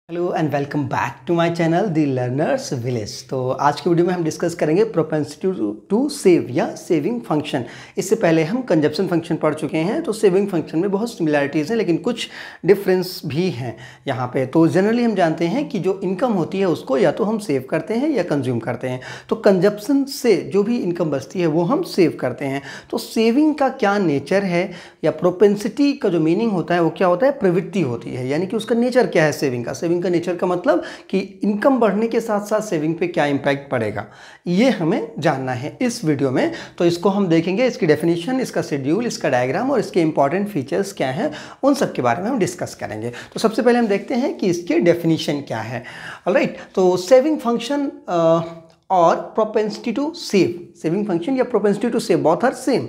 Hello and welcome back to my channel the learners village. तो आज की video में हम डिस्कस करेंगे प्रोपेंसिटी टू सेव या सेविंग फंक्शन। इससे पहले हम कंजप्शन फंक्शन पढ़ चुके हैं। तो सेविंग फंक्शन में बहुत सिमिलैरिटीज़ हैं लेकिन कुछ डिफरेंस भी हैं यहाँ पे। तो जनरली हम जानते हैं कि जो इनकम होती है उसको या तो हम सेव करते हैं या कंज्यूम करते हैं। तो कंजप्शन से जो भी इनकम बचती है वो हम सेव करते हैं। तो सेविंग का क्या नेचर है या प्रोपेंसिटी का जो मीनिंग होता है वो क्या होता है, प्रवृत्ति होती है, यानी कि उसका नेचर क्या है सेविंग का। सेविंग का नेचर का मतलब कि इनकम बढ़ने के साथ साथ सेविंग पे क्या इंपैक्ट पड़ेगा, ये हमें जानना है इस वीडियो में। तो इसको हम देखेंगे, इसकी डेफिनेशन, इसका शेड्यूल, इसका डायग्राम और इसके इंपॉर्टेंट फीचर्स क्या हैं, उन सब के बारे में हम डिस्कस करेंगे। तो सबसे पहले हम देखते हैं कि इसकी डेफिनेशन क्या है। ऑलराइट, तो सेविंग फंक्शन और propensity to save, saving function या propensity to save both are same,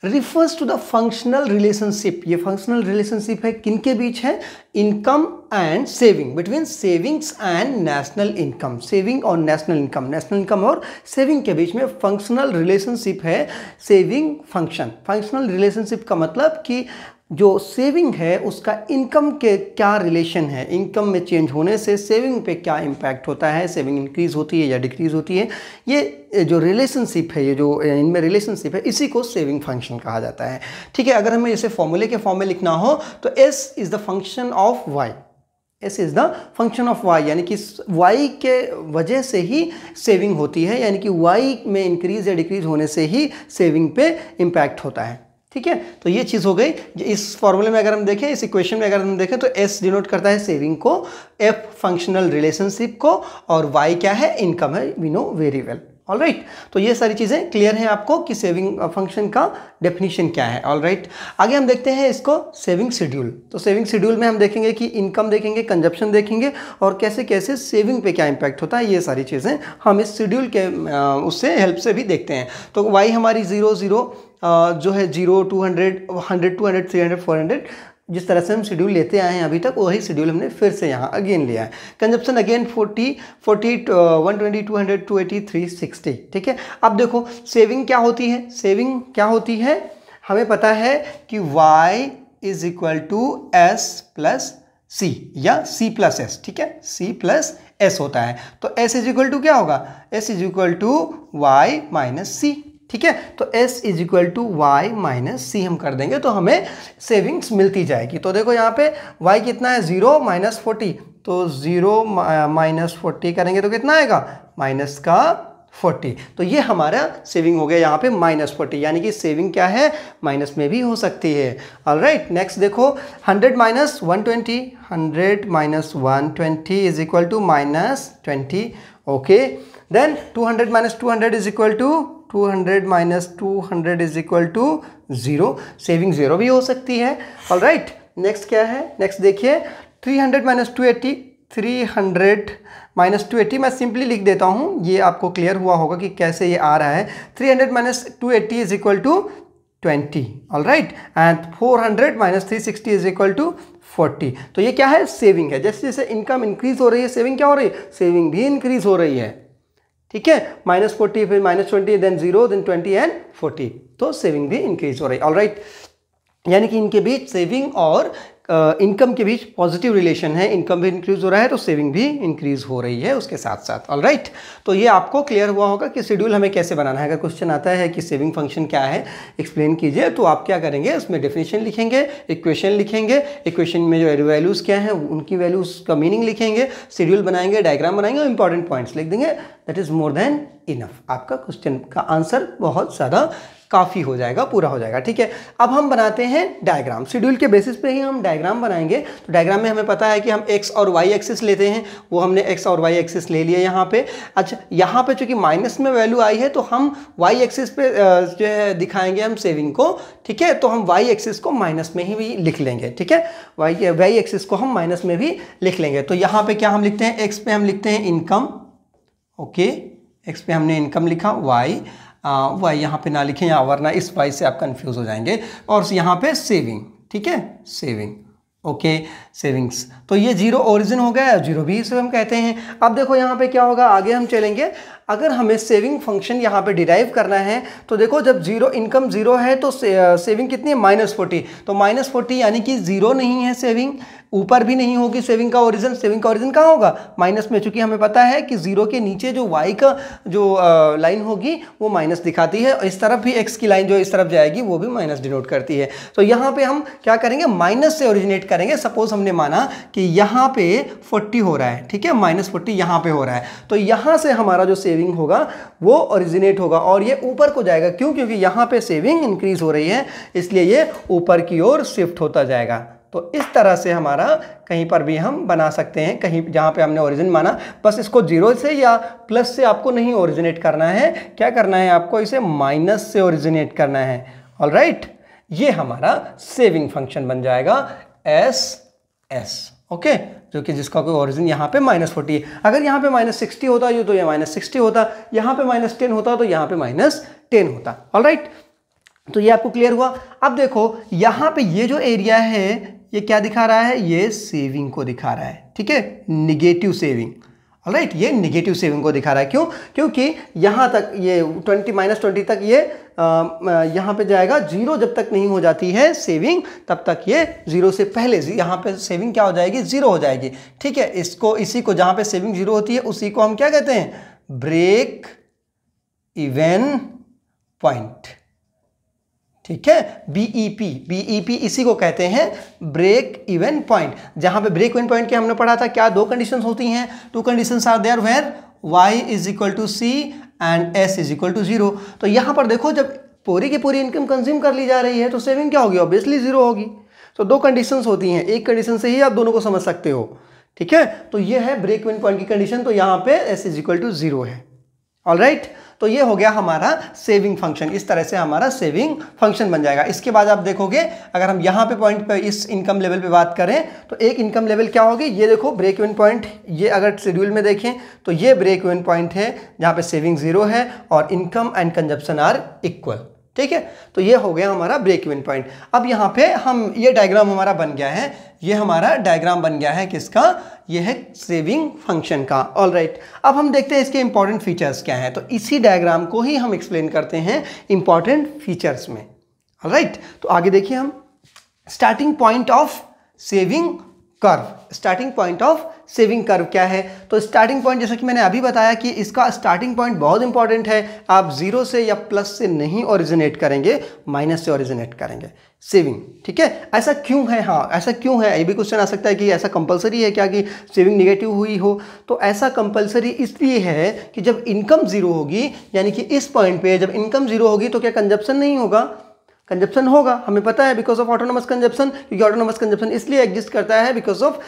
refers to the functional relationship. ये फंक्शनल रिलेशनशिप है किनके बीच है, income and saving, between savings and national income. Saving और नेशनल इनकम, नेशनल इनकम और saving के बीच में फंक्शनल रिलेशनशिप है सेविंग फंक्शन। फंक्शनल रिलेशनशिप का मतलब कि जो सेविंग है उसका इनकम के क्या रिलेशन है, इनकम में चेंज होने से सेविंग पे क्या इम्पैक्ट होता है, सेविंग इंक्रीज होती है या डिक्रीज होती है। ये जो रिलेशनशिप है, ये जो इनमें रिलेशनशिप है, इसी को सेविंग फंक्शन कहा जाता है। ठीक है, अगर हमें इसे फॉर्मूले के फॉर्म में लिखना हो तो s is the function of y, s is the function of y, यानी कि y के वजह से ही सेविंग होती है, यानी कि y में इंक्रीज या डिक्रीज होने से ही सेविंग पे इम्पैक्ट होता है। ठीक है, तो ये चीज़ हो गई। इस फॉर्मूले में अगर हम देखें, इस इक्वेशन में अगर हम देखें तो s डिनोट करता है सेविंग को, f फंक्शनल रिलेशनशिप को और y क्या है, इनकम है, we know very well. Alright, तो ये सारी चीज़ें क्लियर हैं आपको कि सेविंग फंक्शन का डेफिनेशन क्या है। ऑलराइट, आगे हम देखते हैं इसको सेविंग शेड्यूल। तो सेविंग शेड्यूल में हम देखेंगे कि इनकम देखेंगे, कंजप्शन देखेंगे और कैसे कैसे सेविंग पे क्या इंपैक्ट होता है। ये सारी चीज़ें हम इस शेड्यूल के उससे हेल्प से भी देखते हैं। तो y हमारी 0 0 जो है 0 200 100 200 300 400, जिस तरह से हम शेड्यूल लेते आए हैं अभी तक, वही शेड्यूल हमने फिर से यहाँ अगेन लिया है। Consumption again 40 40 120 200 280 360। ठीक है, अब देखो सेविंग क्या होती है, सेविंग क्या होती है, हमें पता है कि y is equal to s plus c या c प्लस s। ठीक है, c प्लस s होता है। तो s इज इक्वल टू क्या होगा, s is equal to y minus c। ठीक है, तो s is equal to y minus c हम कर देंगे तो हमें सेविंग्स मिलती जाएगी। तो देखो यहाँ पे y कितना है, 0 माइनस 40, तो 0 माइनस 40 करेंगे तो कितना आएगा, माइनस का 40। तो ये हमारा सेविंग हो गया यहाँ पे माइनस 40, यानी कि सेविंग क्या है, माइनस में भी हो सकती है। ऑलराइट, नेक्स्ट देखो 100 minus 120, 100 minus 120 is equal to minus 20। Okay, then 200 minus 200 is equal to 200 minus 200 is equal to 0, saving 0 भी हो सकती है। ऑलराइट, नेक्स्ट क्या है, नेक्स्ट देखिए 300 माइनस 280, 300 माइनस 280 मैं सिंपली लिख देता हूँ, ये आपको क्लियर हुआ होगा कि कैसे ये आ रहा है। 300 minus 280 is equal to 20। Alright, and 400 minus 360 is equal to 40। तो ये क्या है, सेविंग है। जैसे जैसे इनकम इंक्रीज हो रही है, सेविंग क्या हो रही है, सेविंग भी इंक्रीज हो रही है। ठीक है, माइनस 40 फिर माइनस 20 देन 0 देन 20 एंड 40, तो सेविंग भी इंक्रीज हो रही है। ऑलराइट, यानी कि इनके बीच सेविंग और इनकम के बीच पॉजिटिव रिलेशन है, इनकम भी इंक्रीज हो रहा है तो सेविंग भी इंक्रीज हो रही है उसके साथ साथ। ऑलराइट, तो ये आपको क्लियर हुआ होगा कि शेड्यूल हमें कैसे बनाना है। अगर क्वेश्चन आता है कि सेविंग फंक्शन क्या है एक्सप्लेन कीजिए, तो आप क्या करेंगे, उसमें डेफिनेशन लिखेंगे, इक्वेशन लिखेंगे, इक्वेशन में जो वैल्यूज़ क्या हैं उनकी वैल्यूज़ का मीनिंग लिखेंगे, शेड्यूल बनाएंगे, डायग्राम बनाएंगे और इंपॉर्टेंट पॉइंट्स लिख देंगे। That is more than enough, आपका क्वेश्चन का आंसर बहुत ज़्यादा काफ़ी हो जाएगा, पूरा हो जाएगा। ठीक है, अब हम बनाते हैं डायग्राम। शेड्यूल के बेसिस पे ही हम डायग्राम बनाएंगे। तो डायग्राम में हमें पता है कि हम x और y एक्सिस लेते हैं, वो हमने x और y एक्सिस ले लिया यहाँ पे। अच्छा, यहाँ पे चूंकि माइनस में वैल्यू आई है तो हम y एक्सिस पे जो है दिखाएंगे हम सेविंग को। ठीक है, तो हम y एक्सिस को माइनस में ही भी लिख लेंगे। ठीक है, y एक्सिस को हम माइनस में भी लिख लेंगे। तो यहाँ पे क्या हम लिखते हैं, x पे हम लिखते हैं इनकम। ओके, x पे हमने इनकम लिखा, y यहाँ पे ना लिखें, यहाँ वरना इस y से आप कंफ्यूज हो जाएंगे। और यहाँ पे सेविंग, ठीक है, सेविंग। Okay, savings. तो ये जीरो ओरिजिन हो गया, जीरो भी इसे हम कहते हैं। अब देखो यहाँ पे क्या होगा, आगे हम चलेंगे। अगर हमें सेविंग फंक्शन यहाँ पे डिराइव करना है तो देखो जब जीरो इनकम जीरो है तो सेविंग कितनी है, -40। तो -40 यानी कि जीरो नहीं है सेविंग, ऊपर भी नहीं होगी सेविंग का ओरिजिन। सेविंग का ओरिजिन कहाँ होगा, माइनस में। चूंकि हमें पता है कि जीरो के नीचे जो वाई का जो लाइन होगी वो माइनस दिखाती है, और इस तरफ भी एक्स की लाइन जो इस तरफ जाएगी वो भी माइनस डिनोट करती है। तो यहाँ पे हम क्या करेंगे, माइनस से ओरिजिनेट करेंगे। सपोज हमने माना कि यहाँ पे 40 हो रहा है, ठीक है, -40 यहाँ पे हो रहा है, तो यहाँ से हमारा जो सेविंग होगा वो ओरिजिनेट होगा और ये ऊपर को जाएगा। क्यों, क्योंकि यहाँ पे सेविंग इंक्रीज हो रही है, इसलिए ये ऊपर की ओर शिफ्ट होता जाएगा। तो इस तरह से हमारा कहीं पर भी हम बना सकते हैं, कहीं जहाँ पे हमने ओरिजिन माना। बस इसको जीरो से या प्लस से आपको नहीं ओरिजिनेट करना है, क्या करना है आपको, इसे माइनस से ओरिजिनेट करना है। ऑलराइट, ये हमारा सेविंग फंक्शन बन जाएगा एस, ओके, जो कि जिसका कोई ओरिजिन यहाँ पे -40 है। अगर यहाँ पे -60 होता ये तो ये -60 होता, यहाँ पे -10 होता तो यहाँ पे -10 होता। ऑलराइट, तो ये आपको क्लियर हुआ। अब देखो यहाँ पे ये जो एरिया है ये क्या दिखा रहा है, ये सेविंग को दिखा रहा है, ठीक है, निगेटिव सेविंग। ऑलराइट, ये निगेटिव सेविंग को दिखा रहा है। क्यों, क्योंकि यहाँ तक ये -20 तक ये यहाँ पे जाएगा, जीरो जब तक नहीं हो जाती है सेविंग तब तक ये जीरो से पहले यहाँ पे सेविंग क्या हो जाएगी, जीरो हो जाएगी। ठीक है, इसको इसी को जहाँ पे सेविंग जीरो होती है उसी को हम क्या कहते हैं, ब्रेक इवन पॉइंट। ठीक है, बीईपी इसी को कहते हैं ब्रेक इवन पॉइंट। जहां पे ब्रेक इवन पॉइंट के हमने पढ़ा था क्या, दो कंडीशंस होती हैं, two conditions are there where y = c and s = 0। तो यहां पर देखो जब पूरी की पूरी इनकम कंज्यूम कर ली जा रही है तो सेविंग क्या होगी, ऑब्वियसली जीरो होगी। तो दो कंडीशंस होती हैं, एक कंडीशन से ही आप दोनों को समझ सकते हो। ठीक है, तो ये है ब्रेक इवन पॉइंट की कंडीशन, तो यहां पे s = 0 है। ऑलराइट, तो ये हो गया हमारा सेविंग फंक्शन। इस तरह से हमारा सेविंग फंक्शन बन जाएगा। इसके बाद आप देखोगे अगर हम यहाँ पे पॉइंट पे इस इनकम लेवल पे बात करें तो एक इनकम लेवल क्या होगी, ये देखो ब्रेक इवन पॉइंट, ये अगर शेड्यूल में देखें तो ये ब्रेक इवन पॉइंट है जहाँ पे सेविंग जीरो है और income and consumption are equal. ठीक है, तो ये हो गया हमारा ब्रेक इवन पॉइंट। अब यहाँ पे हम ये डायग्राम हमारा बन गया है, ये हमारा डायग्राम बन गया है किसका, ये है सेविंग फंक्शन का। ऑलराइट, अब हम देखते हैं इसके इंपॉर्टेंट फीचर्स क्या हैं। तो इसी डायग्राम को ही हम एक्सप्लेन करते हैं इंपॉर्टेंट फीचर्स में। ऑलराइट, तो आगे देखिए हम starting point of saving curve. Starting point of saving curve क्या है, तो स्टार्टिंग पॉइंट जैसा कि मैंने अभी बताया कि इसका स्टार्टिंग पॉइंट बहुत इंपॉर्टेंट है। आप जीरो से या प्लस से नहीं ओरिजिनेट करेंगे, माइनस से ओरिजिनेट करेंगे सेविंग। ठीक है, ऐसा क्यों है, हाँ ऐसा क्यों है, ये भी क्वेश्चन आ सकता है कि ऐसा कंपलसरी है क्या कि सेविंग निगेटिव हुई हो। तो ऐसा कंपलसरी इसलिए है कि जब इनकम जीरो होगी, यानी कि इस पॉइंट पे जब इनकम जीरो होगी तो क्या कंजप्शन नहीं होगा, कंजप्शन होगा, हमें पता है, बिकॉज ऑफ ऑटोनोमस कंजप्शन। क्योंकि ऑटोनोमस कंजप्शन इसलिए एग्जिस्ट करता है बिकॉज ऑफ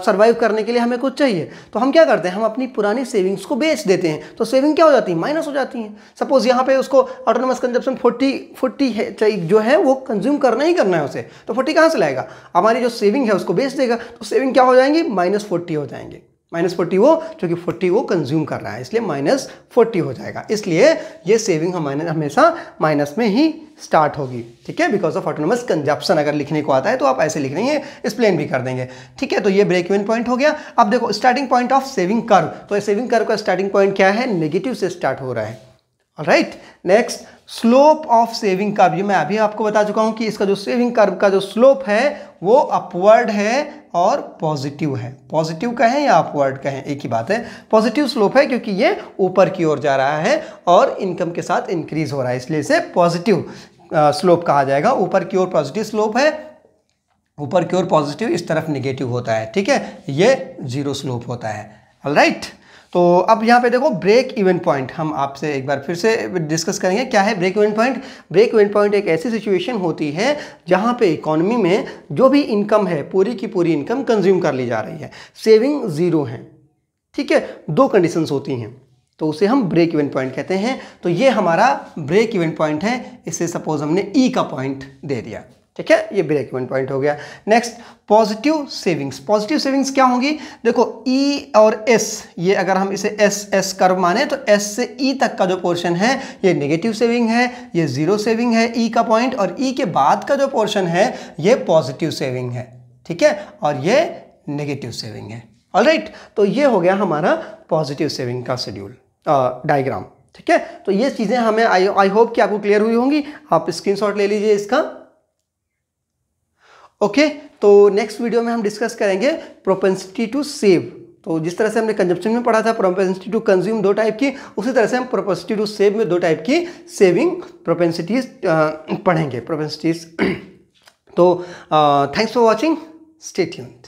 सर्वाइव करने के लिए हमें कुछ चाहिए। तो हम क्या करते हैं, हम अपनी पुरानी सेविंग्स को बेच देते हैं, तो सेविंग क्या हो जाती है, माइनस हो जाती है। सपोज यहाँ पे उसको ऑटोनोमस कंजप्शन 40 है जो है वो कंज्यूम करना ही करना है उसे, तो 40 कहाँ से लाएगा, हमारी जो सेविंग है उसको बेच देगा, तो सेविंग क्या हो जाएंगी, -40 हो जाएंगे। -40 वो क्योंकि 40 वो कंज्यूम कर रहा है, इसलिए -40 हो जाएगा। इसलिए ये सेविंग हमारे हमेशा माइनस में ही स्टार्ट होगी। ठीक है, बिकॉज ऑफ ऑटोनोमस कंजप्शन। अगर लिखने को आता है तो आप ऐसे लिख देंगे, एक्सप्लेन भी कर देंगे। ठीक है, तो ये ब्रेक इवन पॉइंट हो गया। अब देखो starting point of saving curve, तो सेविंग कर्व का स्टार्टिंग पॉइंट क्या है, नेगेटिव से स्टार्ट हो रहा है। Alright, next slope of saving curve, ये मैं अभी आपको बता चुका हूं कि इसका जो सेविंग कर्व का जो स्लोप है वो अपवर्ड है और पॉजिटिव है। पॉजिटिव कहें या अपवर्ड कहें एक ही बात है। पॉजिटिव स्लोप है क्योंकि ये ऊपर की ओर जा रहा है और इनकम के साथ इंक्रीज हो रहा है, इसलिए इसे पॉजिटिव स्लोप कहा जाएगा। ऊपर की ओर पॉजिटिव स्लोप है, ऊपर की ओर पॉजिटिव, इस तरफ नेगेटिव होता है। ठीक है, ये जीरो स्लोप होता है। ऑलराइट, तो अब यहाँ पे देखो ब्रेक इवन पॉइंट, हम आपसे एक बार फिर से डिस्कस करेंगे क्या है break even point. Break even point एक ऐसी सिचुएशन होती है जहाँ पे इकोनॉमी में जो भी इनकम है पूरी की पूरी इनकम कंज्यूम कर ली जा रही है, सेविंग जीरो है। ठीक है, दो कंडीशंस होती हैं, तो उसे हम ब्रेक इवन पॉइंट कहते हैं। तो ये हमारा ब्रेक इवन पॉइंट है, इसे सपोज हमने ई का पॉइंट दे दिया। ठीक है, ये ब्रेक इवन पॉइंट हो गया। Next positive savings. Positive savings क्या होंगी, देखो ई और एस, ये अगर हम इसे एस कर्व माने तो एस से ई तक का जो पोर्शन है ये नेगेटिव सेविंग है, ये जीरो सेविंग है ई का पॉइंट, और ई के बाद का जो पोर्शन है ये पॉजिटिव सेविंग है। ठीक है, और ये नेगेटिव सेविंग है। ऑलराइट, तो ये हो गया हमारा पॉजिटिव सेविंग का शेड्यूल डायग्राम। ठीक है, तो ये चीज़ें हमें आई होप कि आपको क्लियर हुई होंगी। आप स्क्रीनशॉट ले लीजिए इसका। ओके, तो नेक्स्ट वीडियो में हम डिस्कस करेंगे प्रोपेंसिटी टू सेव। तो जिस तरह से हमने कंजप्शन में पढ़ा था प्रोपेंसिटी टू कंज्यूम 2 टाइप की, उसी तरह से हम प्रोपेंसिटी टू सेव में 2 टाइप की सेविंग प्रोपेंसिटीज पढ़ेंगे, प्रोपेंसिटीज। तो thanks for watching, stay tuned.